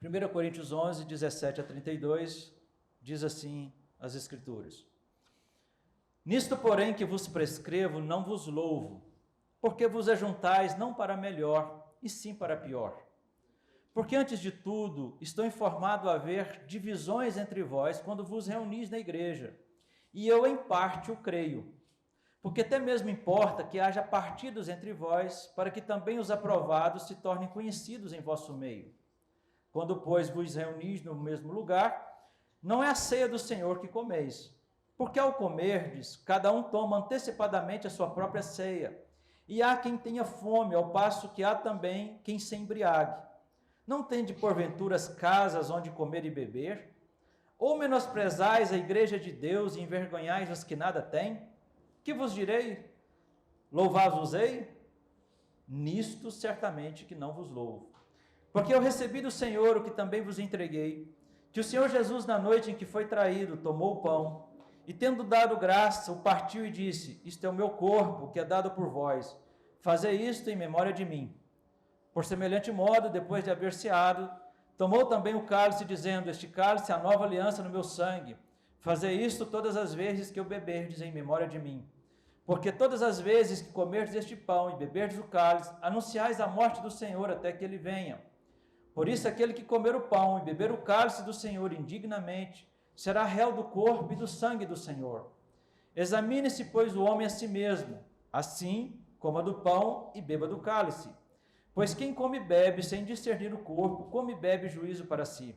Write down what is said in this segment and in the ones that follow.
1 Coríntios 11, 17 a 32, diz assim as Escrituras. Nisto, porém, que vos prescrevo, não vos louvo, porque vos ajuntais não para melhor, e sim para pior. Porque, antes de tudo, estou informado a haver divisões entre vós quando vos reunis na igreja, e eu, em parte, o creio. Porque até mesmo importa que haja partidos entre vós, para que também os aprovados se tornem conhecidos em vosso meio. Quando, pois, vos reunis no mesmo lugar, não é a ceia do Senhor que comeis, porque ao comerdes, cada um toma antecipadamente a sua própria ceia, e há quem tenha fome, ao passo que há também quem se embriague. Não tende, porventura, as casas onde comer e beber? Ou menosprezais a igreja de Deus e envergonhais os que nada têm? Que vos direi? Louvá-vos-ei? Nisto certamente que não vos louvo. Porque eu recebi do Senhor o que também vos entreguei, que o Senhor Jesus, na noite em que foi traído, tomou o pão, e tendo dado graça, o partiu e disse: isto é o meu corpo, que é dado por vós. Fazei isto em memória de mim. Por semelhante modo, depois de haver ceado, tomou também o cálice, dizendo: este cálice é a nova aliança no meu sangue. Fazei isto todas as vezes que o beberdes em memória de mim. Porque todas as vezes que comerdes este pão e beberdes o cálice, anunciais a morte do Senhor até que ele venha. Por isso, aquele que comer o pão e beber o cálice do Senhor indignamente, será réu do corpo e do sangue do Senhor. Examine-se, pois, o homem a si mesmo, assim coma do pão e beba do cálice. Pois quem come e bebe sem discernir o corpo, come e bebe juízo para si.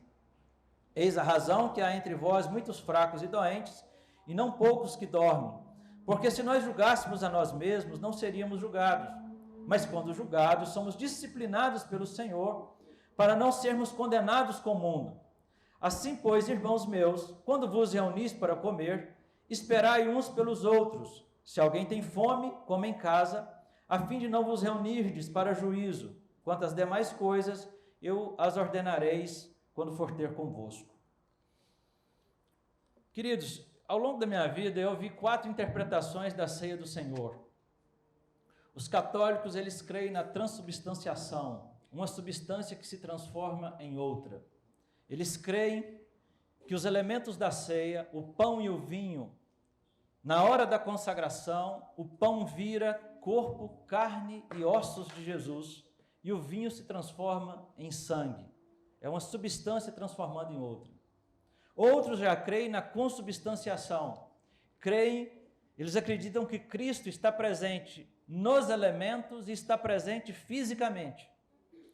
Eis a razão que há entre vós muitos fracos e doentes, e não poucos que dormem. Porque se nós julgássemos a nós mesmos, não seríamos julgados. Mas quando julgados, somos disciplinados pelo Senhor, para não sermos condenados com o mundo. Assim, pois, irmãos meus, quando vos reunis para comer, esperai uns pelos outros. Se alguém tem fome, coma em casa, a fim de não vos reunirdes para juízo. Quanto às demais coisas, eu as ordenareis quando for ter convosco. Queridos, ao longo da minha vida, eu vi 4 interpretações da ceia do Senhor. Os católicos, eles creem na transubstanciação, uma substância que se transforma em outra. Eles creem que os elementos da ceia, o pão e o vinho, na hora da consagração, o pão vira corpo, carne e ossos de Jesus, e o vinho se transforma em sangue. É uma substância transformada em outra. Outros já creem na consubstanciação. Eles acreditam que Cristo está presente nos elementos e está presente fisicamente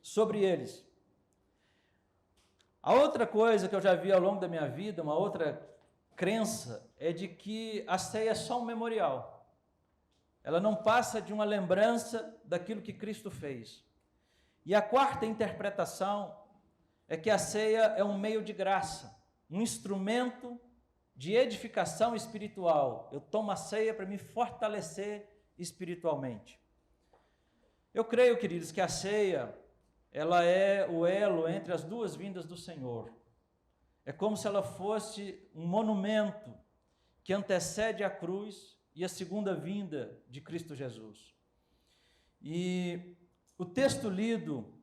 sobre eles. A outra coisa que eu já vi ao longo da minha vida, uma outra crença, é de que a ceia é só um memorial. Ela não passa de uma lembrança daquilo que Cristo fez. E a quarta interpretação é que a ceia é um meio de graça, um instrumento de edificação espiritual. Eu tomo a ceia para me fortalecer espiritualmente. Eu creio, queridos, que a ceia, ela é o elo entre as duas vindas do Senhor. É como se ela fosse um monumento que antecede a cruz e a segunda vinda de Cristo Jesus. E o texto lido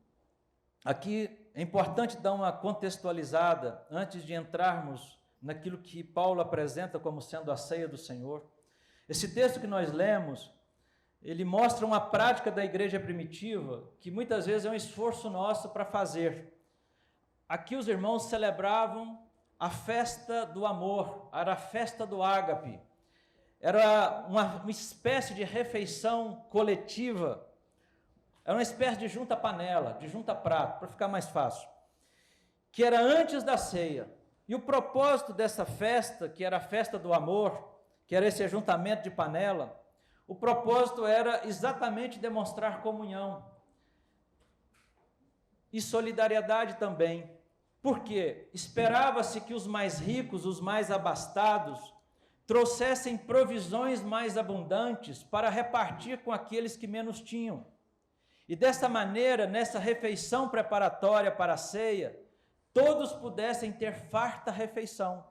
aqui, é importante dar uma contextualizada antes de entrarmos naquilo que Paulo apresenta como sendo a ceia do Senhor. Esse texto que nós lemos, ele mostra uma prática da igreja primitiva que muitas vezes é um esforço nosso para fazer. Aqui os irmãos celebravam a festa do amor, era a festa do ágape. Era uma espécie de refeição coletiva, era uma espécie de junta-panela, de junta-prato, para ficar mais fácil, que era antes da ceia. E o propósito dessa festa, que era a festa do amor, que era esse ajuntamento de panela, o propósito era exatamente demonstrar comunhão e solidariedade também, porque esperava-se que os mais ricos, os mais abastados, trouxessem provisões mais abundantes para repartir com aqueles que menos tinham. E dessa maneira, nessa refeição preparatória para a ceia, todos pudessem ter farta refeição.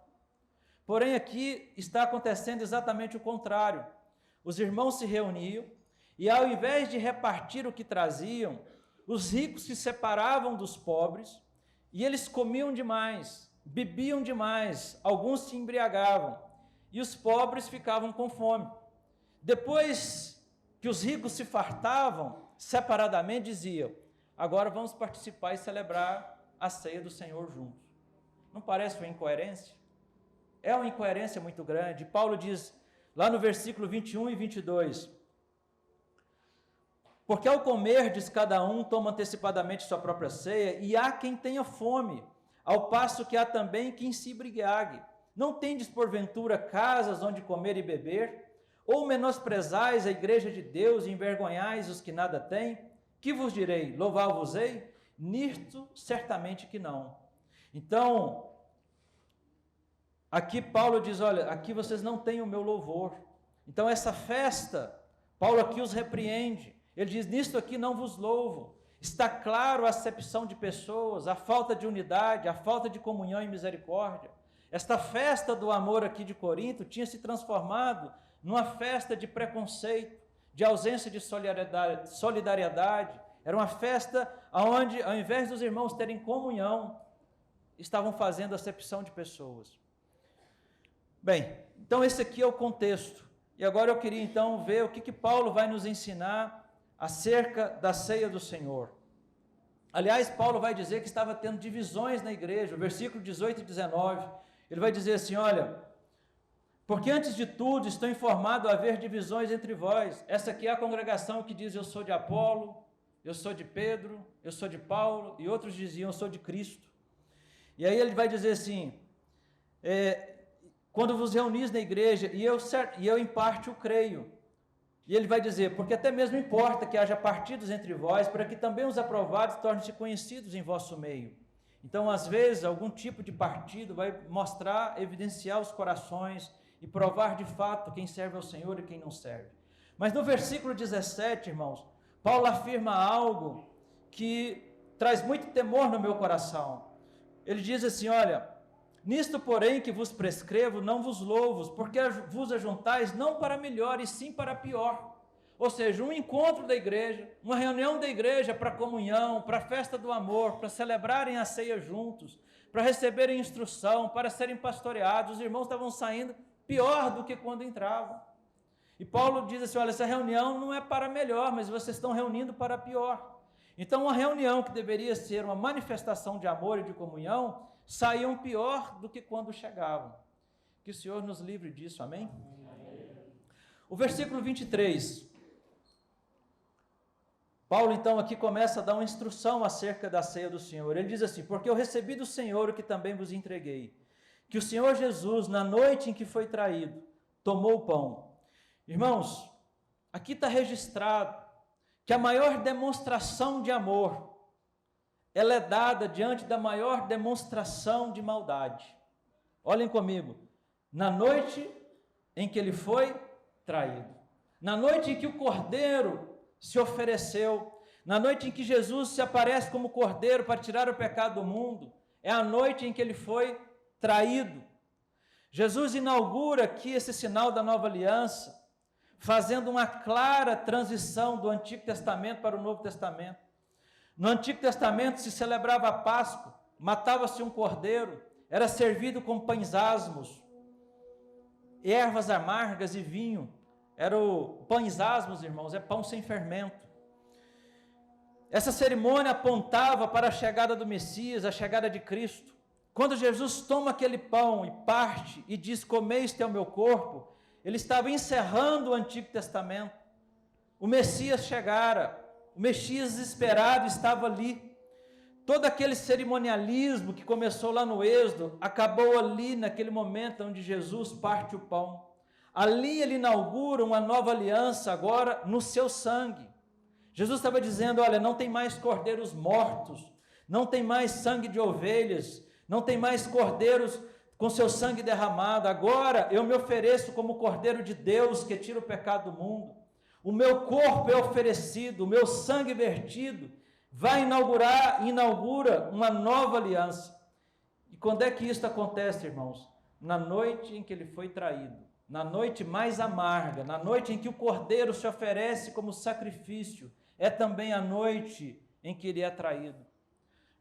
Porém, aqui está acontecendo exatamente o contrário. Os irmãos se reuniam e, ao invés de repartir o que traziam, os ricos se separavam dos pobres E eles comiam demais, bebiam demais, alguns se embriagavam, e os pobres ficavam com fome. Depois que os ricos se fartavam, separadamente diziam: agora vamos participar e celebrar a ceia do Senhor juntos. Não parece uma incoerência? É uma incoerência muito grande. Paulo diz lá no versículo 21 e 22, porque ao comerdes, cada um toma antecipadamente sua própria ceia, e há quem tenha fome, ao passo que há também quem se embriague. Não tendes porventura casas onde comer e beber? Ou menosprezais a igreja de Deus e envergonhais os que nada têm? Que vos direi? Louvar-vos-ei? Nisto certamente que não. Então, aqui Paulo diz, olha, aqui vocês não têm o meu louvor. Então essa festa, Paulo aqui os repreende. Ele diz, nisto aqui não vos louvo. Está claro a acepção de pessoas, a falta de unidade, a falta de comunhão e misericórdia. Esta festa do amor aqui de Corinto tinha se transformado numa festa de preconceito, de ausência de solidariedade. Era uma festa onde, ao invés dos irmãos terem comunhão, estavam fazendo acepção de pessoas. Bem, então esse aqui é o contexto. E agora eu queria então ver o que Paulo vai nos ensinar acerca da ceia do Senhor. Aliás, Paulo vai dizer que estava tendo divisões na igreja, o versículo 18 e 19, ele vai dizer assim, olha, porque antes de tudo estou informado a haver divisões entre vós. Essa aqui é a congregação que diz, eu sou de Apolo, eu sou de Pedro, eu sou de Paulo, e outros diziam, eu sou de Cristo. E aí ele vai dizer assim, quando vos reunis na igreja, e eu em parte o creio. E ele vai dizer, porque até mesmo importa que haja partidos entre vós, para que também os aprovados tornem-se conhecidos em vosso meio. Então, às vezes, algum tipo de partido vai mostrar, evidenciar os corações e provar de fato quem serve ao Senhor e quem não serve. Mas no versículo 17, irmãos, Paulo afirma algo que traz muito temor no meu coração. Ele diz assim, olha, nisto, porém, que vos prescrevo, não vos louvo, porque vos ajuntais não para melhor, e sim para pior. Ou seja, um encontro da igreja, uma reunião da igreja para comunhão, para a festa do amor, para celebrarem a ceia juntos, para receberem instrução, para serem pastoreados. Os irmãos estavam saindo pior do que quando entravam. E Paulo diz assim, olha, essa reunião não é para melhor, mas vocês estão reunindo para pior. Então, uma reunião que deveria ser uma manifestação de amor e de comunhão, saíam pior do que quando chegavam. Que o Senhor nos livre disso, amém? Amém. O versículo 23. Paulo, então, aqui começa a dar uma instrução acerca da ceia do Senhor. Ele diz assim, porque eu recebi do Senhor o que também vos entreguei, que o Senhor Jesus, na noite em que foi traído, tomou o pão. Irmãos, aqui está registrado que a maior demonstração de amor, ela é dada diante da maior demonstração de maldade. Olhem comigo, na noite em que ele foi traído, na noite em que o Cordeiro se ofereceu, na noite em que Jesus se aparece como Cordeiro para tirar o pecado do mundo, é a noite em que ele foi traído. Jesus inaugura aqui esse sinal da nova aliança, fazendo uma clara transição do Antigo Testamento para o Novo Testamento. No Antigo Testamento se celebrava a Páscoa, matava-se um cordeiro, era servido com pães asmos, ervas amargas e vinho. Era o pães asmos, irmãos, é pão sem fermento. Essa cerimônia apontava para a chegada do Messias, a chegada de Cristo. Quando Jesus toma aquele pão e parte e diz, comei, este é o meu corpo, ele estava encerrando o Antigo Testamento. O Messias chegara, o Messias esperado estava ali. Todo aquele cerimonialismo que começou lá no Êxodo, acabou ali naquele momento onde Jesus parte o pão. Ali ele inaugura uma nova aliança agora no seu sangue. Jesus estava dizendo, olha, não tem mais cordeiros mortos, não tem mais sangue de ovelhas, não tem mais cordeiros com seu sangue derramado. Agora eu me ofereço como Cordeiro de Deus que tira o pecado do mundo. O meu corpo é oferecido, o meu sangue vertido, inaugura uma nova aliança. E quando é que isso acontece, irmãos? Na noite em que ele foi traído, na noite mais amarga, na noite em que o Cordeiro se oferece como sacrifício, é também a noite em que ele é traído.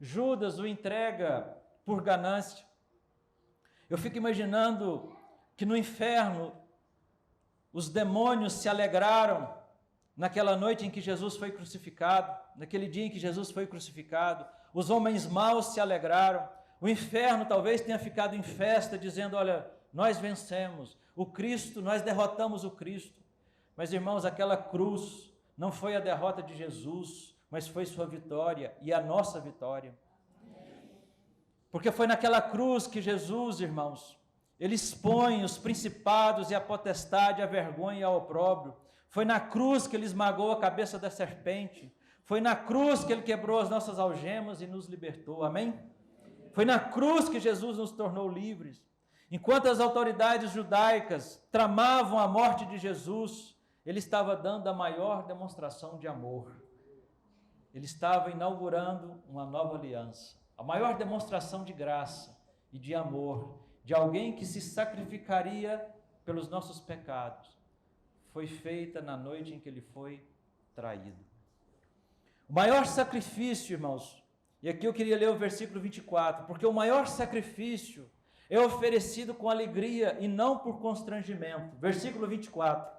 Judas o entrega por ganância. Eu fico imaginando que no inferno os demônios se alegraram naquela noite em que Jesus foi crucificado, naquele dia em que Jesus foi crucificado. Os homens maus se alegraram. O inferno talvez tenha ficado em festa, dizendo: olha, nós vencemos o Cristo, nós derrotamos o Cristo. Mas, irmãos, aquela cruz não foi a derrota de Jesus, mas foi sua vitória e a nossa vitória. Porque foi naquela cruz que Jesus, irmãos, ele expõe os principados e a potestade, a vergonha e ao opróbrio. Foi na cruz que ele esmagou a cabeça da serpente. Foi na cruz que ele quebrou as nossas algemas e nos libertou. Amém? Foi na cruz que Jesus nos tornou livres. Enquanto as autoridades judaicas tramavam a morte de Jesus, ele estava dando a maior demonstração de amor. Ele estava inaugurando uma nova aliança. A maior demonstração de graça e de amor, de alguém que se sacrificaria pelos nossos pecados, foi feita na noite em que ele foi traído. O maior sacrifício, irmãos, e aqui eu queria ler o versículo 24, porque o maior sacrifício é oferecido com alegria e não por constrangimento. Versículo 24.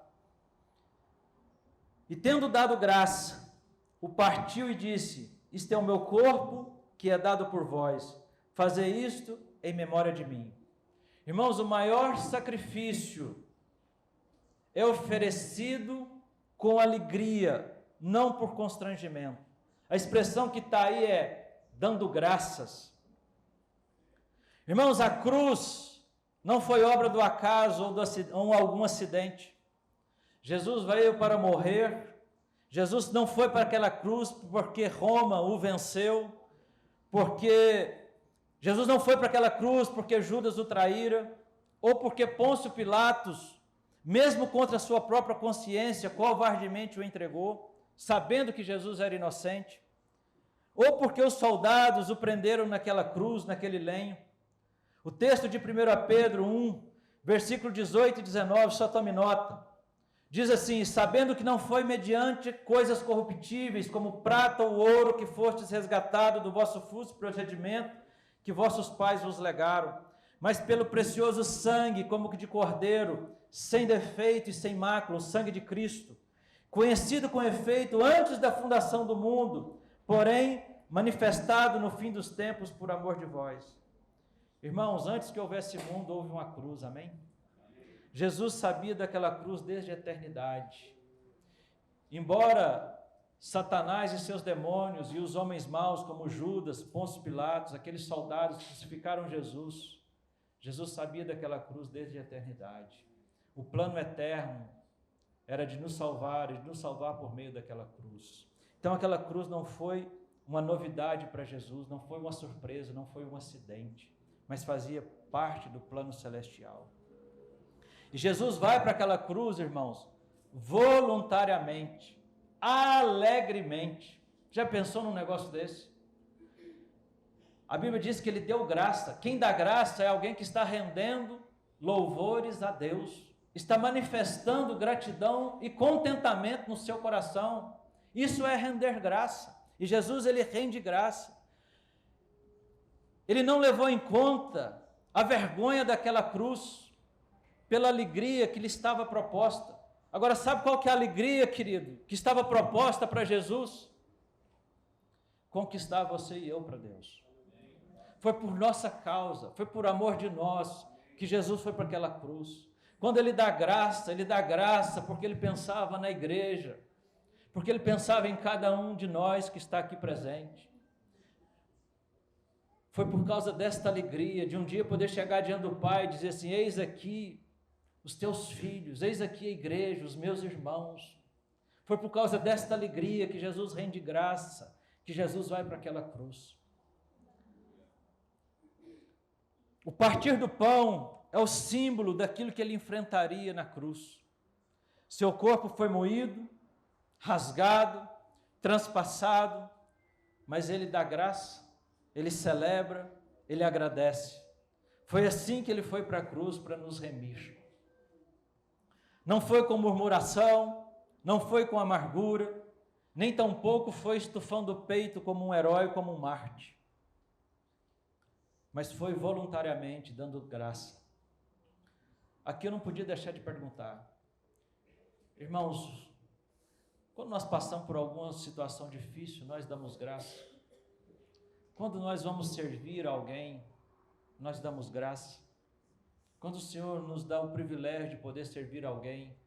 E tendo dado graça, o partiu e disse: isto é o meu corpo que é dado por vós, fazei isto em memória de mim. Irmãos, o maior sacrifício é oferecido com alegria, não por constrangimento. A expressão que está aí é dando graças. Irmãos, a cruz não foi obra do acaso ou algum acidente. Jesus veio para morrer. Jesus não foi para aquela cruz porque Roma o venceu, porque Jesus não foi para aquela cruz porque Judas o traíra, ou porque Pôncio Pilatos, mesmo contra a sua própria consciência, covardemente o entregou, sabendo que Jesus era inocente, ou porque os soldados o prenderam naquela cruz, naquele lenho. O texto de 1 Pedro 1, versículo 18 e 19, só tome nota. Diz assim: sabendo que não foi mediante coisas corruptíveis, como prata ou ouro, que fostes resgatado do vosso fútil procedimento, que vossos pais vos legaram, mas pelo precioso sangue, como que de cordeiro, sem defeito e sem mácula, o sangue de Cristo, conhecido com efeito antes da fundação do mundo, porém manifestado no fim dos tempos por amor de vós. Irmãos, antes que houvesse mundo, houve uma cruz, amém? Jesus sabia daquela cruz desde a eternidade. Embora Satanás e seus demônios e os homens maus como Judas, Pôncio Pilatos, aqueles soldados que crucificaram Jesus, Jesus sabia daquela cruz desde a eternidade. O plano eterno era de nos salvar e de nos salvar por meio daquela cruz. Então aquela cruz não foi uma novidade para Jesus, não foi uma surpresa, não foi um acidente, mas fazia parte do plano celestial. E Jesus vai para aquela cruz, irmãos, voluntariamente, alegremente. Já pensou num negócio desse? A Bíblia diz que ele deu graça. Quem dá graça é alguém que está rendendo louvores a Deus, está manifestando gratidão e contentamento no seu coração. Isso é render graça. E Jesus, ele rende graça. Ele não levou em conta a vergonha daquela cruz, pela alegria que lhe estava proposta. Agora, sabe qual que é a alegria, querido, que estava proposta para Jesus? Conquistar você e eu para Deus. Foi por nossa causa, foi por amor de nós, que Jesus foi para aquela cruz. Quando ele dá graça porque ele pensava na igreja, porque ele pensava em cada um de nós que está aqui presente. Foi por causa desta alegria, de um dia poder chegar diante do Pai e dizer assim: eis aqui os teus filhos, eis aqui a igreja, os meus irmãos. Foi por causa desta alegria que Jesus rende graça, que Jesus vai para aquela cruz. O partir do pão é o símbolo daquilo que ele enfrentaria na cruz. Seu corpo foi moído, rasgado, transpassado, mas ele dá graça, ele celebra, ele agradece. Foi assim que ele foi para a cruz para nos remir. Não foi com murmuração, não foi com amargura, nem tampouco foi estufando o peito como um herói, como um Marte. mas foi voluntariamente, dando graça. Aqui eu não podia deixar de perguntar, irmãos, quando nós passamos por alguma situação difícil, nós damos graça. Quando nós vamos servir alguém, nós damos graça. Quando o Senhor nos dá o privilégio de poder servir alguém,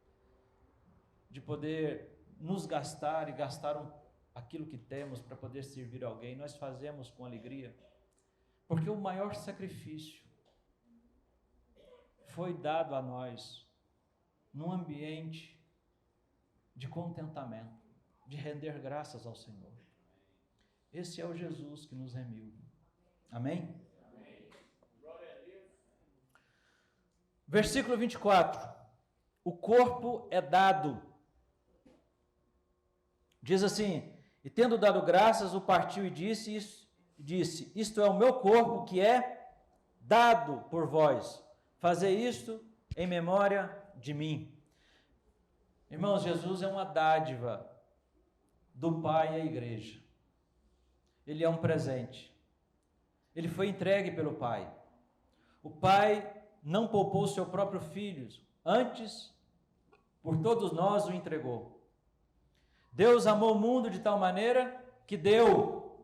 de poder nos gastar e gastar aquilo que temos para poder servir alguém, nós fazemos com alegria, porque o maior sacrifício foi dado a nós num ambiente de contentamento, de render graças ao Senhor. Esse é o Jesus que nos remiu. Amém? Amém. Versículo 24. O corpo é dado. Diz assim: e tendo dado graças, o partiu e disse, isto é o meu corpo que é dado por vós. Fazei isto em memória de mim. Irmãos, Jesus é uma dádiva do Pai à igreja. Ele é um presente. Ele foi entregue pelo Pai. O Pai não poupou o seu próprio Filho, antes, por todos nós o entregou. Deus amou o mundo de tal maneira que deu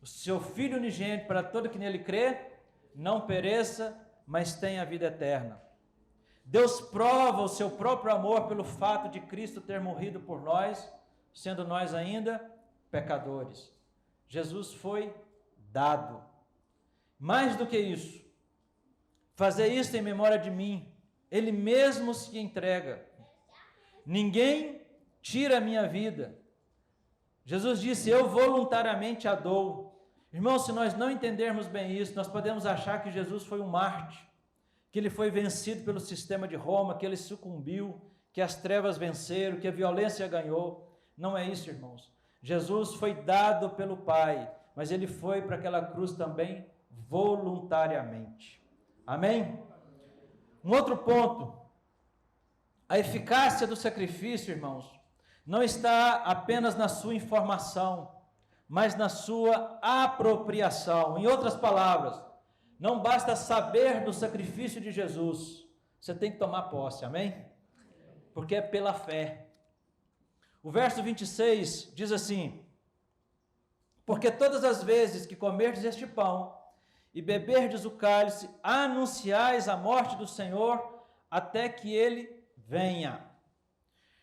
o seu Filho unigênito para todo que nele crê, não pereça, mas tenha a vida eterna. Deus prova o seu próprio amor pelo fato de Cristo ter morrido por nós, sendo nós ainda pecadores. Jesus foi dado. Mais do que isso, fazer isso em memória de mim. Ele mesmo se entrega. Ninguém tira a minha vida. Jesus disse: eu voluntariamente a dou. Irmãos, se nós não entendermos bem isso, nós podemos achar que Jesus foi um mártir, que ele foi vencido pelo sistema de Roma, que ele sucumbiu, que as trevas venceram, que a violência ganhou. Não é isso, irmãos. Jesus foi dado pelo Pai, mas ele foi para aquela cruz também voluntariamente. Amém? Um outro ponto, a eficácia do sacrifício, irmãos, não está apenas na sua informação, mas na sua apropriação. Em outras palavras, não basta saber do sacrifício de Jesus, você tem que tomar posse, amém? Porque é pela fé. O verso 26 diz assim: porque todas as vezes que comerdes este pão e beberdes o cálice, anunciais a morte do Senhor até que ele venha.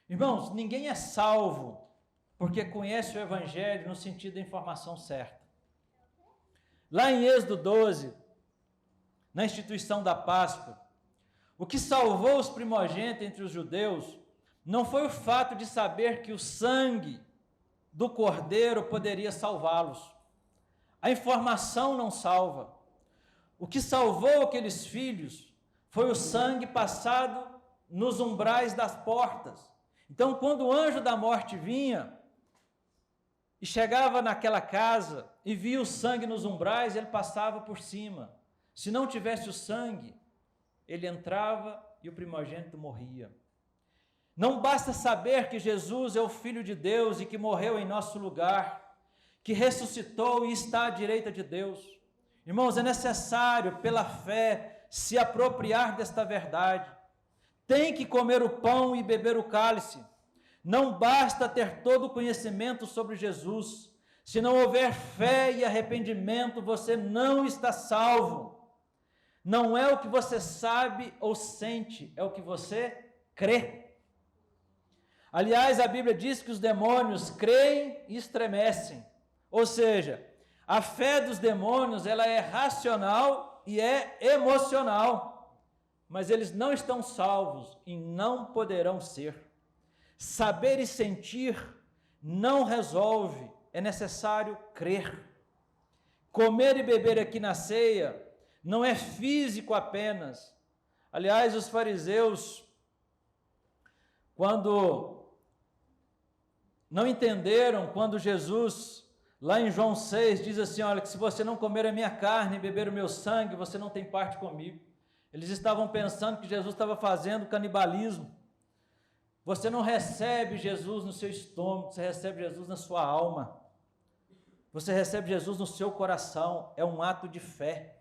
Irmãos, ninguém é salvo porque conhece o Evangelho no sentido da informação certa. Lá em Êxodo 12, na instituição da Páscoa, o que salvou os primogênitos entre os judeus não foi o fato de saber que o sangue do cordeiro poderia salvá-los. A informação não salva. O que salvou aqueles filhos foi o sangue passado nos umbrais das portas. Então, quando o anjo da morte vinha e chegava naquela casa e via o sangue nos umbrais, ele passava por cima. Se não tivesse o sangue, ele entrava e o primogênito morria. Não basta saber que Jesus é o Filho de Deus e que morreu em nosso lugar, que ressuscitou e está à direita de Deus. Irmãos, é necessário, pela fé, se apropriar desta verdade. Tem que comer o pão e beber o cálice. Não basta ter todo o conhecimento sobre Jesus. Se não houver fé e arrependimento, você não está salvo. Não é o que você sabe ou sente, é o que você crê. Aliás, a Bíblia diz que os demônios creem e estremecem. Ou seja, a fé dos demônios, ela é racional e é emocional. Mas eles não estão salvos e não poderão ser. Saber e sentir não resolve, é necessário crer. Comer e beber aqui na ceia não é físico apenas. Aliás, os fariseus, quando não entenderam, quando Jesus, lá em João 6, diz assim: olha, que se você não comer a minha carne e beber o meu sangue, você não tem parte comigo. Eles estavam pensando que Jesus estava fazendo canibalismo. Você não recebe Jesus no seu estômago, você recebe Jesus na sua alma. Você recebe Jesus no seu coração, é um ato de fé.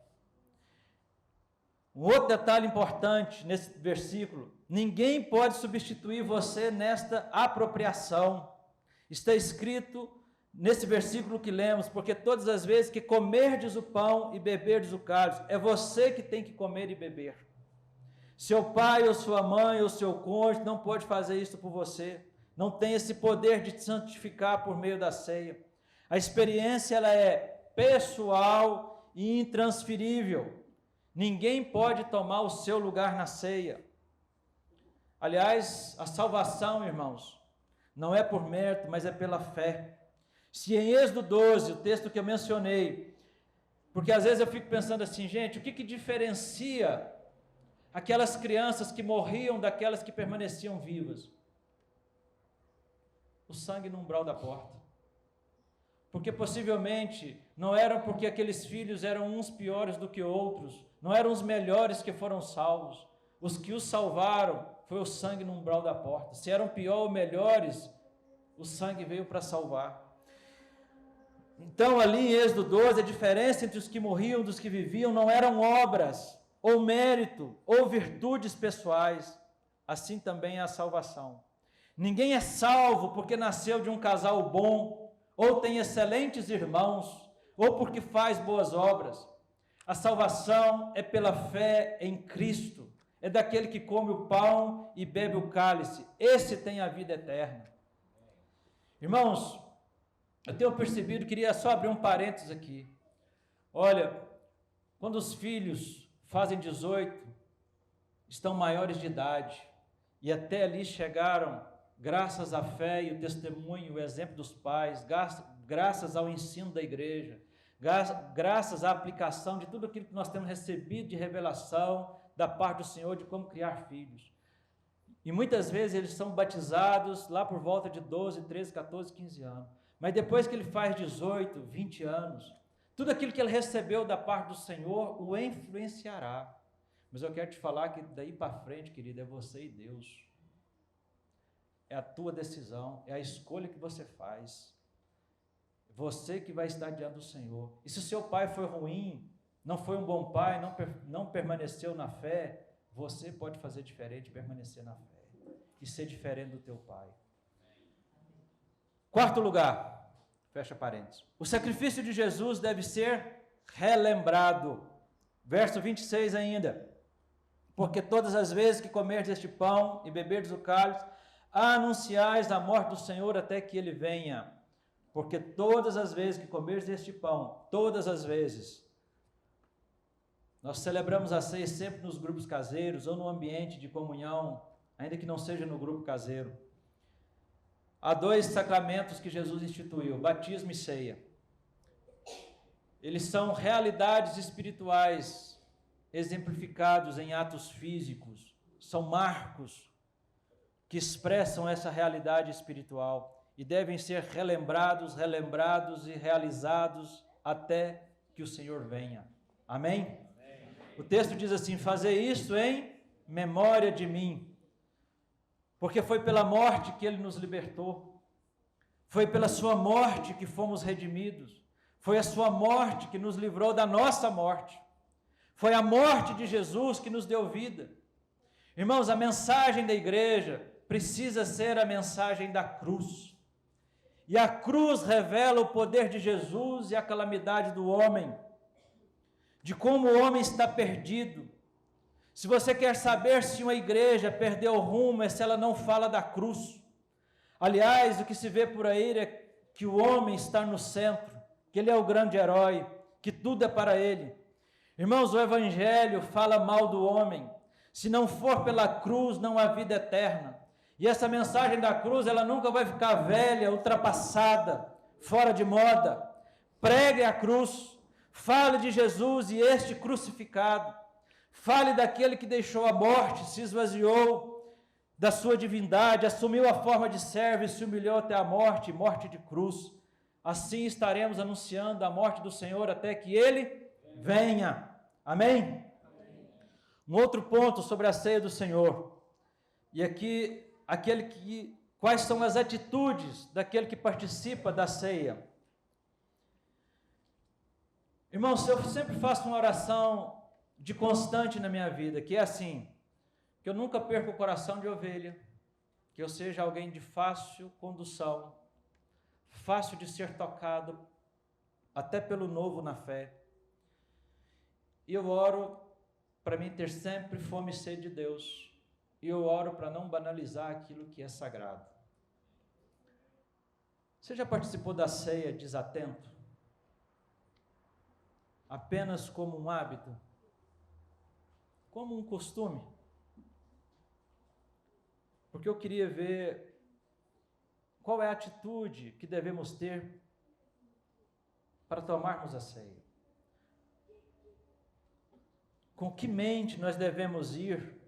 Um outro detalhe importante nesse versículo: ninguém pode substituir você nesta apropriação. Está escrito nesse versículo que lemos: porque todas as vezes que comerdes o pão e beberdes o cálice, é você que tem que comer e beber. Seu pai ou sua mãe ou seu cônjuge não pode fazer isso por você. Não tem esse poder de te santificar por meio da ceia. A experiência ela é pessoal e intransferível. Ninguém pode tomar o seu lugar na ceia. Aliás, a salvação, irmãos, não é por mérito, mas é pela fé. Se em Êxodo 12, o texto que eu mencionei, porque às vezes eu fico pensando assim, gente, o que diferencia aquelas crianças que morriam daquelas que permaneciam vivas? O sangue no umbral da porta. Porque possivelmente não eram porque aqueles filhos eram uns piores do que outros, não eram os melhores que foram salvos. Os que os salvaram foi o sangue no umbral da porta. Se eram pior ou melhores, o sangue veio para salvar. Então ali em Êxodo 12, a diferença entre os que morriam e os que viviam não eram obras, ou mérito, ou virtudes pessoais. Assim também é a salvação. Ninguém é salvo porque nasceu de um casal bom, ou tem excelentes irmãos, ou porque faz boas obras. A salvação é pela fé em Cristo, é daquele que come o pão e bebe o cálice. Esse tem a vida eterna. Irmãos, eu tenho percebido, queria só abrir um parênteses aqui. Olha, quando os filhos fazem 18, estão maiores de idade, e até ali chegaram, graças à fé e o testemunho, o exemplo dos pais, graças ao ensino da igreja, graças à aplicação de tudo aquilo que nós temos recebido de revelação da parte do Senhor de como criar filhos. E muitas vezes eles são batizados lá por volta de 12, 13, 14, 15 anos. Mas depois que ele faz 18, 20 anos, tudo aquilo que ele recebeu da parte do Senhor o influenciará. Mas eu quero te falar que daí para frente, querido, é você e Deus. É a tua decisão, é a escolha que você faz. Você que vai estar diante do Senhor. E se o seu pai foi ruim, não foi um bom pai, não permaneceu na fé, você pode fazer diferente, permanecer na fé e ser diferente do teu pai. Quarto lugar, fecha parênteses. O sacrifício de Jesus deve ser relembrado. Verso 26 ainda. Porque todas as vezes que comerdes este pão e beberdes o cálice, anunciais a morte do Senhor até que ele venha. Porque todas as vezes que comerdes este pão, todas as vezes, nós celebramos a ceia sempre nos grupos caseiros ou no ambiente de comunhão, ainda que não seja no grupo caseiro. Há dois sacramentos que Jesus instituiu, batismo e ceia. Eles são realidades espirituais exemplificados em atos físicos, são marcos que expressam essa realidade espiritual e devem ser relembrados e realizados até que o Senhor venha. Amém? Amém. O texto diz assim: fazer isso em memória de mim, porque foi pela morte que ele nos libertou, foi pela sua morte que fomos redimidos, foi a sua morte que nos livrou da nossa morte, foi a morte de Jesus que nos deu vida. Irmãos, a mensagem da igreja precisa ser a mensagem da cruz. E a cruz revela o poder de Jesus e a calamidade do homem, de como o homem está perdido. Se você quer saber se uma igreja perdeu o rumo, é se ela não fala da cruz. Aliás, o que se vê por aí é que o homem está no centro, que ele é o grande herói, que tudo é para ele. Irmãos, o evangelho fala mal do homem. Se não for pela cruz, não há vida eterna. E essa mensagem da cruz, ela nunca vai ficar velha, ultrapassada, fora de moda. Pregue a cruz, fale de Jesus e este crucificado. Fale daquele que deixou a morte, se esvaziou da sua divindade, assumiu a forma de servo e se humilhou até a morte, morte de cruz. Assim estaremos anunciando a morte do Senhor até que Ele venha. Amém? Um outro ponto sobre a ceia do Senhor. E aqui, quais são as atitudes daquele que participa da ceia? Irmãos, eu sempre faço uma oração de constante na minha vida, que é assim, que eu nunca perco o coração de ovelha, que eu seja alguém de fácil condução, fácil de ser tocado, até pelo novo na fé. E eu oro para mim ter sempre fome e sede de Deus. E eu oro para não banalizar aquilo que é sagrado. Você já participou da ceia desatento? Apenas como um hábito? Como um costume? Porque eu queria ver qual é a atitude que devemos ter para tomarmos a ceia. Com que mente nós devemos ir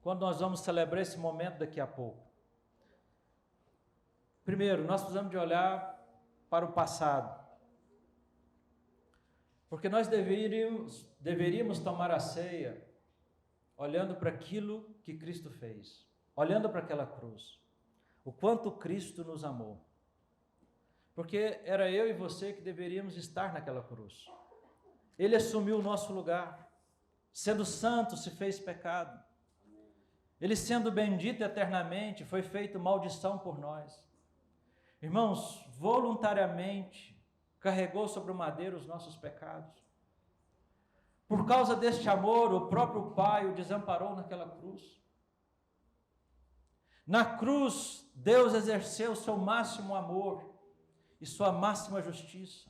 quando nós vamos celebrar esse momento daqui a pouco? Primeiro, nós precisamos de olhar para o passado. Porque nós deveríamos tomar a ceia olhando para aquilo que Cristo fez, olhando para aquela cruz, o quanto Cristo nos amou. Porque era eu e você que deveríamos estar naquela cruz. Ele assumiu o nosso lugar, sendo santo se fez pecado. Ele sendo bendito eternamente foi feito maldição por nós. Irmãos, voluntariamente carregou sobre o madeiro os nossos pecados. Por causa deste amor, o próprio Pai o desamparou naquela cruz. Na cruz, Deus exerceu seu máximo amor e sua máxima justiça.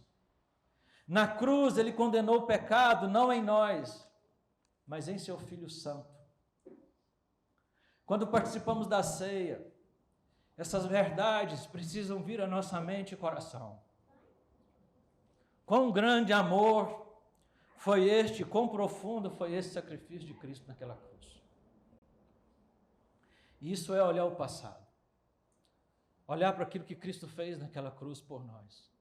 Na cruz, Ele condenou o pecado, não em nós, mas em seu Filho Santo. Quando participamos da ceia, essas verdades precisam vir à nossa mente e coração. Quão grande amor foi este, quão profundo foi esse sacrifício de Cristo naquela cruz. Isso é olhar o passado. Olhar para aquilo que Cristo fez naquela cruz por nós.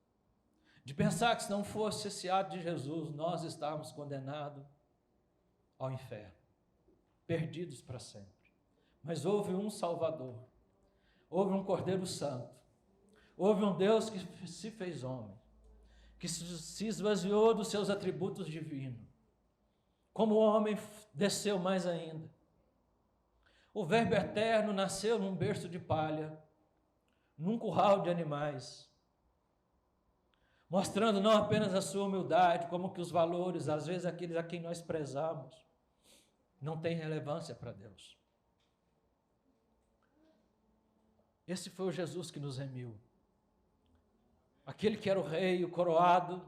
De pensar que se não fosse esse ato de Jesus, nós estávamos condenados ao inferno, perdidos para sempre. Mas houve um Salvador, houve um Cordeiro Santo, houve um Deus que se fez homem, que se esvaziou dos seus atributos divinos. Como o homem desceu mais ainda. O Verbo eterno nasceu num berço de palha, num curral de animais, mostrando não apenas a sua humildade, como que os valores, às vezes aqueles a quem nós prezamos, não têm relevância para Deus. Esse foi o Jesus que nos remiu. Aquele que era o rei, o coroado,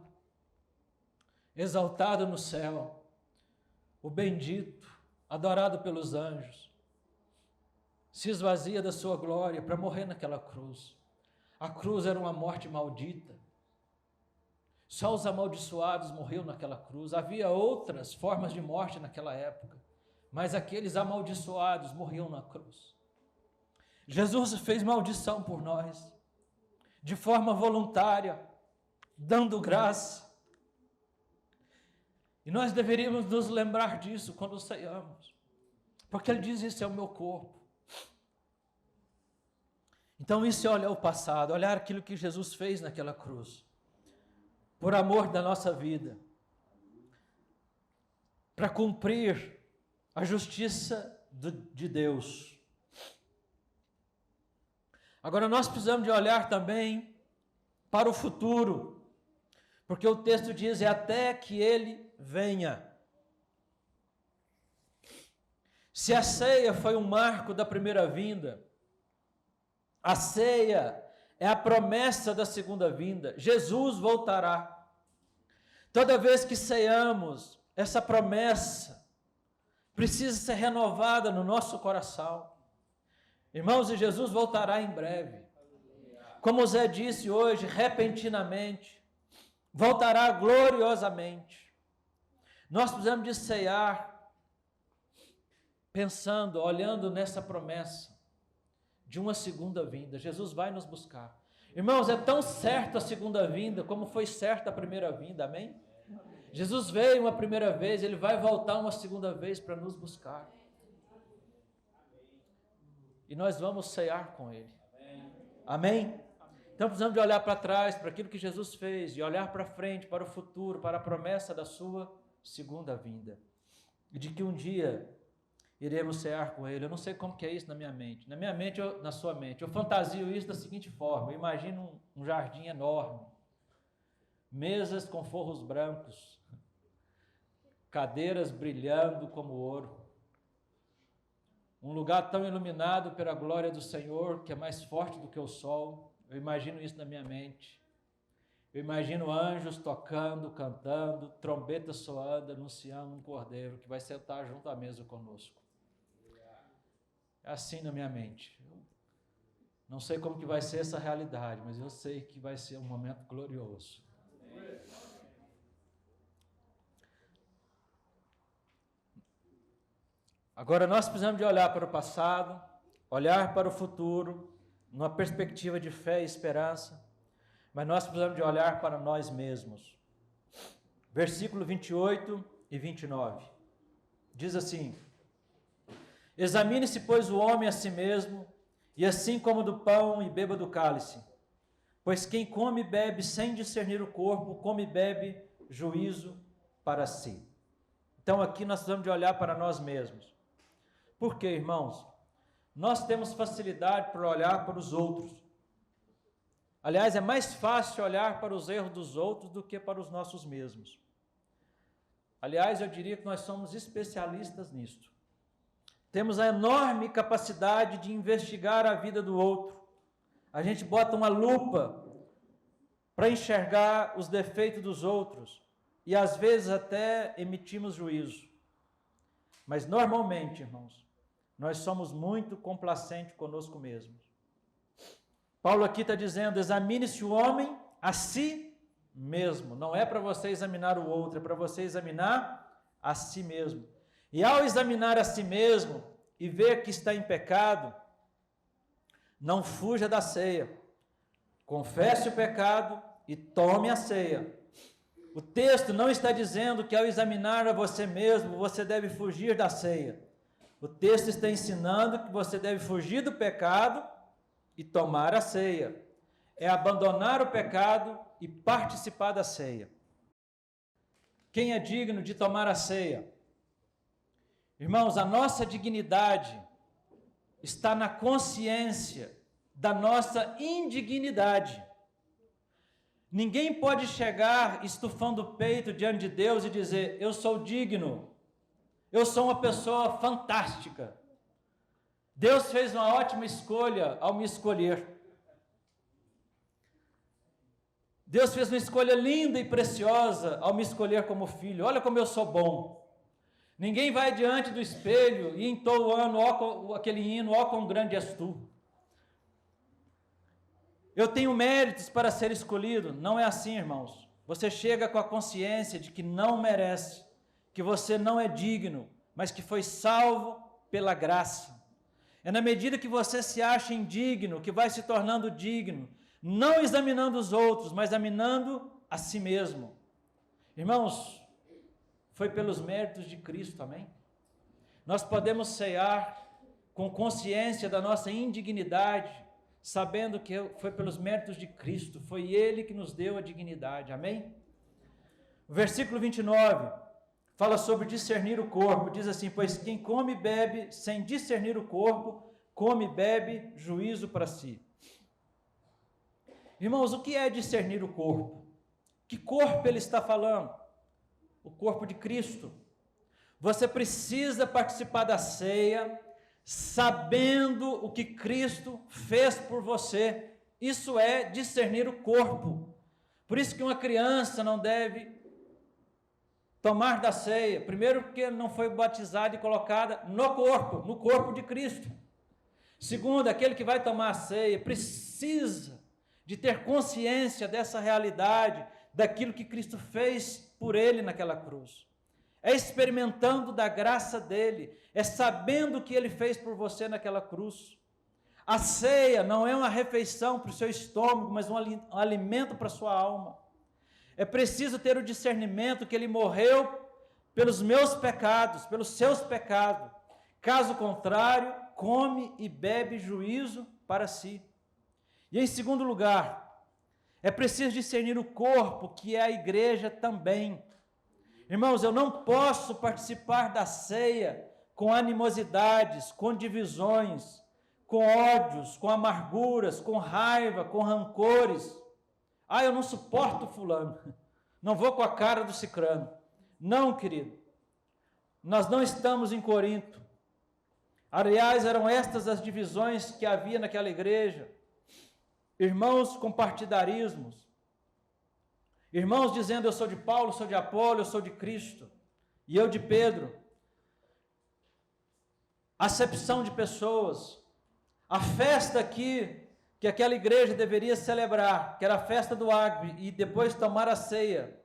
exaltado no céu, o bendito, adorado pelos anjos, se esvazia da sua glória para morrer naquela cruz. A cruz era uma morte maldita. Só os amaldiçoados morriam naquela cruz. Havia outras formas de morte naquela época, mas aqueles amaldiçoados morriam na cruz. Jesus fez maldição por nós, de forma voluntária, dando graça. E nós deveríamos nos lembrar disso quando ceiamos, porque Ele diz: isso é o meu corpo. Então isso é olhar o passado, olhar aquilo que Jesus fez naquela cruz, por amor da nossa vida, para cumprir a justiça de Deus. Agora nós precisamos de olhar também para o futuro, porque o texto diz: é até que Ele venha. Se a ceia foi um marco da primeira vinda, a ceia é a promessa da segunda vinda. Jesus voltará. Toda vez que ceiamos, essa promessa precisa ser renovada no nosso coração. Irmãos, e Jesus voltará em breve. Como Zé disse hoje, repentinamente, voltará gloriosamente. Nós precisamos de ceiar pensando, olhando nessa promessa de uma segunda vinda. Jesus vai nos buscar. Irmãos, é tão certa a segunda vinda como foi certa a primeira vinda, amém? Jesus veio uma primeira vez, Ele vai voltar uma segunda vez para nos buscar. E nós vamos ceiar com Ele. Amém? Então precisamos de olhar para trás, para aquilo que Jesus fez, e olhar para frente, para o futuro, para a promessa da sua segunda vinda. e de que um dia iremos cear com Ele. Eu não sei como que é isso na minha mente. Na minha mente, na sua mente, eu fantasio isso da seguinte forma: eu imagino um jardim enorme, mesas com forros brancos, cadeiras brilhando como ouro, um lugar tão iluminado pela glória do Senhor, que é mais forte do que o sol. Eu imagino isso na minha mente. Eu imagino anjos tocando, cantando, trombetas soando, anunciando um cordeiro que vai sentar junto à mesa conosco. É assim na minha mente. Eu não sei como que vai ser essa realidade, mas eu sei que vai ser um momento glorioso. Agora nós precisamos de olhar para o passado, olhar para o futuro, numa perspectiva de fé e esperança, mas nós precisamos de olhar para nós mesmos. Versículo 28 e 29. Diz assim: examine-se, pois, o homem a si mesmo, e assim como do pão e beba do cálice. Pois quem come e bebe sem discernir o corpo, come e bebe juízo para si. Então aqui nós precisamos de olhar para nós mesmos. Por quê, irmãos? Nós temos facilidade para olhar para os outros. Aliás, é mais fácil olhar para os erros dos outros do que para os nossos mesmos. Aliás, eu diria que nós somos especialistas nisto. Temos a enorme capacidade de investigar a vida do outro. A gente bota uma lupa para enxergar os defeitos dos outros e às vezes até emitimos juízo. Mas normalmente, irmãos, nós somos muito complacentes conosco mesmos. Paulo aqui está dizendo: examine-se o homem a si mesmo. Não é para você examinar o outro, é para você examinar a si mesmo. E ao examinar a si mesmo e ver que está em pecado, não fuja da ceia. Confesse o pecado e tome a ceia. O texto não está dizendo que ao examinar a você mesmo, você deve fugir da ceia. O texto está ensinando que você deve fugir do pecado e tomar a ceia. É abandonar o pecado e participar da ceia. Quem é digno de tomar a ceia? Irmãos, a nossa dignidade está na consciência da nossa indignidade. Ninguém pode chegar estufando o peito diante de Deus e dizer: eu sou digno, eu sou uma pessoa fantástica. Deus fez uma ótima escolha ao me escolher. Deus fez uma escolha linda e preciosa ao me escolher como filho. Olha como eu sou bom. Ninguém vai diante do espelho e entoando aquele hino: ó quão grande és tu. Eu tenho méritos para ser escolhido. Não é assim, irmãos. Você chega com a consciência de que não merece, que você não é digno, mas que foi salvo pela graça. É na medida que você se acha indigno, que vai se tornando digno, não examinando os outros, mas examinando a si mesmo. Irmãos, foi pelos méritos de Cristo, amém? Nós podemos cear com consciência da nossa indignidade, sabendo que foi pelos méritos de Cristo, foi Ele que nos deu a dignidade, amém? O versículo 29 fala sobre discernir o corpo, diz assim: pois quem come e bebe sem discernir o corpo, come e bebe juízo para si. Irmãos, o que é discernir o corpo? Que corpo ele está falando? O corpo de Cristo. Você precisa participar da ceia, sabendo o que Cristo fez por você. Isso é discernir o corpo. Por isso que uma criança não deve tomar da ceia, primeiro porque não foi batizada e colocada no corpo de Cristo. Segundo, aquele que vai tomar a ceia precisa de ter consciência dessa realidade, daquilo que Cristo fez por ele naquela cruz. É experimentando da graça dele, é sabendo o que ele fez por você naquela cruz. A ceia não é uma refeição para o seu estômago, mas um alimento para a sua alma. É preciso ter o discernimento que ele morreu pelos meus pecados, pelos seus pecados. Caso contrário, come e bebe juízo para si. E em segundo lugar, é preciso discernir o corpo, que é a igreja também. Irmãos, eu não posso participar da ceia com animosidades, com divisões, com ódios, com amarguras, com raiva, com rancores. Ah, eu não suporto fulano, não vou com a cara do cicrano. Não, querido, nós não estamos em Corinto. Aliás, eram estas as divisões que havia naquela igreja. Irmãos com partidarismos, irmãos dizendo eu sou de Paulo, sou de Apolo, eu sou de Cristo, e eu de Pedro. Acepção de pessoas. A festa que aquela igreja deveria celebrar, que era a festa do ágape, e depois tomar a ceia.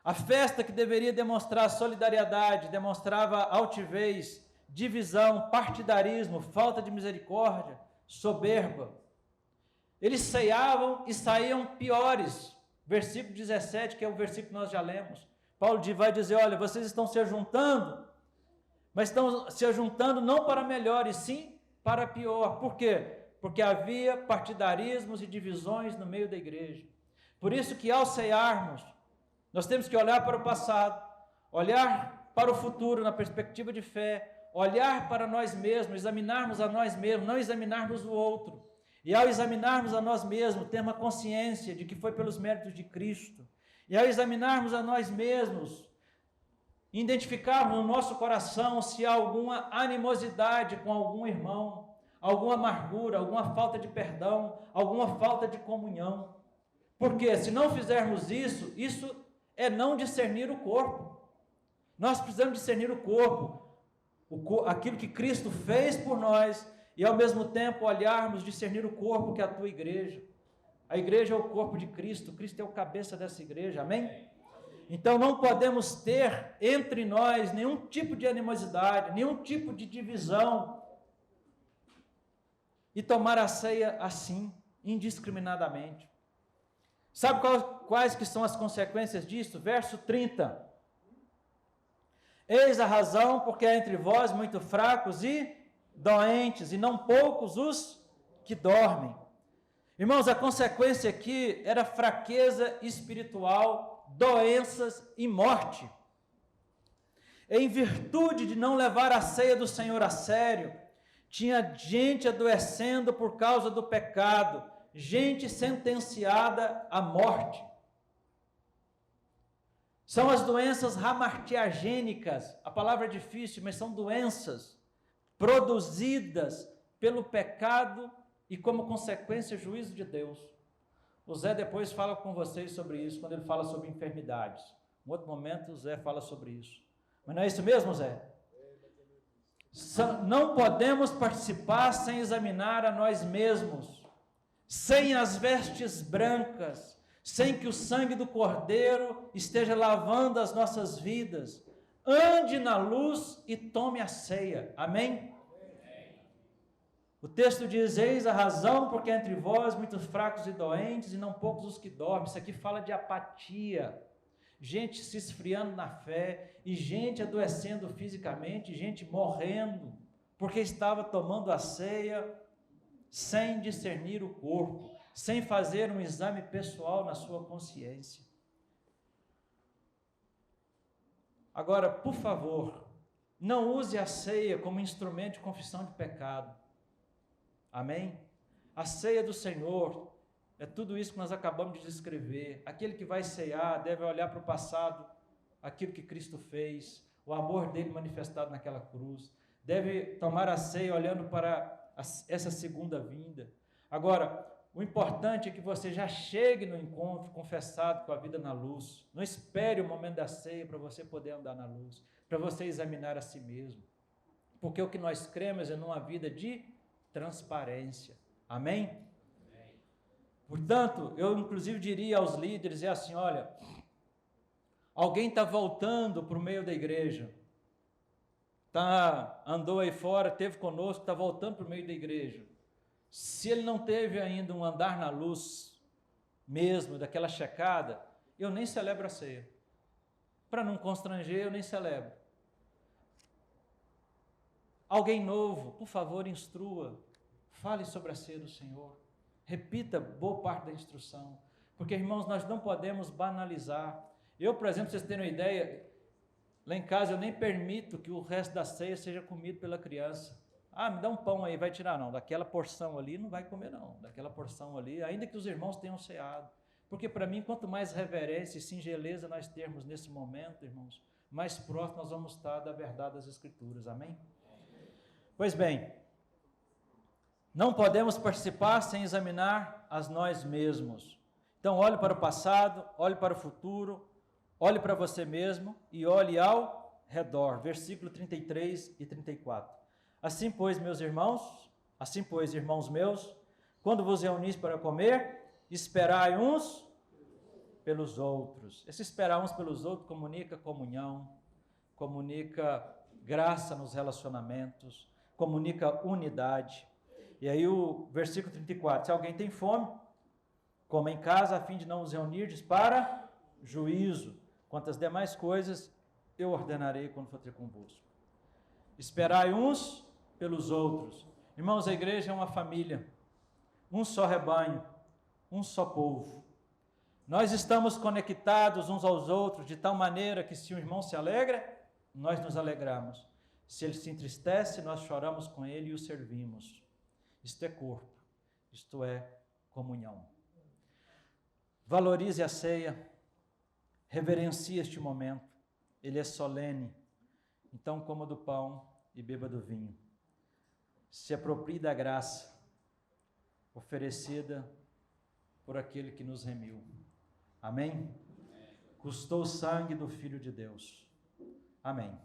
A festa que deveria demonstrar solidariedade, demonstrava altivez, divisão, partidarismo, falta de misericórdia, soberba. Eles ceiavam e saíam piores. Versículo 17, que é o versículo que nós já lemos. Paulo vai dizer, olha, vocês estão se ajuntando, mas estão se ajuntando não para melhor, e sim para pior. Por quê? Porque havia partidarismos e divisões no meio da igreja. Por isso que ao ceiarmos, nós temos que olhar para o passado, olhar para o futuro na perspectiva de fé, olhar para nós mesmos, examinarmos a nós mesmos, não examinarmos o outro. E ao examinarmos a nós mesmos, termos a consciência de que foi pelos méritos de Cristo. E ao examinarmos a nós mesmos, identificarmos no nosso coração se há alguma animosidade com algum irmão, alguma amargura, alguma falta de perdão, alguma falta de comunhão. Porque se não fizermos isso, isso é não discernir o corpo. Nós precisamos discernir o corpo, aquilo que Cristo fez por nós, e ao mesmo tempo olharmos, discernir o corpo que é a tua igreja. A igreja é o corpo de Cristo, Cristo é o cabeça dessa igreja, amém? Então não podemos ter entre nós nenhum tipo de animosidade, nenhum tipo de divisão, e tomar a ceia assim, indiscriminadamente. Sabe quais que são as consequências disso? Verso 30. Eis a razão porque há entre vós muito fracos e doentes, e não poucos os que dormem. Irmãos, a consequência aqui era fraqueza espiritual, doenças e morte. Em virtude de não levar a ceia do Senhor a sério, tinha gente adoecendo por causa do pecado, gente sentenciada à morte. São as doenças ramartiagênicas, a palavra é difícil, mas são doenças produzidas pelo pecado e como consequência juízo de Deus. O Zé depois fala com vocês sobre isso, quando ele fala sobre enfermidades. Em outro momento o Zé fala sobre isso. Mas não é isso mesmo, Zé? Não podemos participar sem examinar a nós mesmos, sem as vestes brancas, sem que o sangue do Cordeiro esteja lavando as nossas vidas. Ande na luz e tome a ceia. Amém? O texto diz, eis a razão porque entre vós muitos fracos e doentes e não poucos os que dormem. Isso aqui fala de apatia, gente se esfriando na fé, e gente adoecendo fisicamente, gente morrendo, porque estava tomando a ceia sem discernir o corpo, sem fazer um exame pessoal na sua consciência. Agora, por favor, não use a ceia como instrumento de confissão de pecado. Amém? A ceia do Senhor é tudo isso que nós acabamos de descrever. Aquele que vai ceiar deve olhar para o passado, aquilo que Cristo fez, o amor dele manifestado naquela cruz. Deve tomar a ceia olhando para essa segunda vinda. Agora, o importante é que você já chegue no encontro confessado com a vida na luz. Não espere o momento da ceia para você poder andar na luz, para você examinar a si mesmo. Porque o que nós cremos é numa vida de transparência. Amém? Portanto, eu inclusive diria aos líderes, é assim, olha, alguém está voltando para o meio da igreja, andou aí fora, esteve conosco, está voltando para o meio da igreja. Se ele não teve ainda um andar na luz mesmo, daquela checada, eu nem celebro a ceia. Para não constranger, eu nem celebro. Alguém novo, por favor, instrua, fale sobre a ceia do Senhor, repita boa parte da instrução, porque, irmãos, nós não podemos banalizar. Eu, por exemplo, vocês terem uma ideia, lá em casa eu nem permito que o resto da ceia seja comido pela criança. Ah, me dá um pão aí, vai tirar? Não, daquela porção ali não vai comer não, daquela porção ali, ainda que os irmãos tenham ceado. Porque para mim, quanto mais reverência e singeleza nós termos nesse momento, irmãos, mais próximo nós vamos estar da verdade das Escrituras, amém? Pois bem, não podemos participar sem examinar a nós mesmos. Então, olhe para o passado, olhe para o futuro, olhe para você mesmo e olhe ao redor. Versículo 33 e 34. Assim, pois, irmãos meus, quando vos reunis para comer, esperai uns pelos outros. Esse esperar uns pelos outros comunica comunhão, comunica graça nos relacionamentos, comunica unidade. E aí o versículo 34, se alguém tem fome, coma em casa, a fim de não os reunirdes para juízo. Quantas demais coisas eu ordenarei quando for ter convosco. Esperai uns pelos outros. Irmãos, a igreja é uma família, um só rebanho, um só povo. Nós estamos conectados uns aos outros de tal maneira que se um irmão se alegra, nós nos alegramos. Se ele se entristece, nós choramos com ele e o servimos. Isto é corpo, isto é comunhão. Valorize a ceia, reverencie este momento, ele é solene. Então coma do pão e beba do vinho. Se aproprie da graça oferecida por aquele que nos remiu. Amém? Custou o sangue do Filho de Deus. Amém.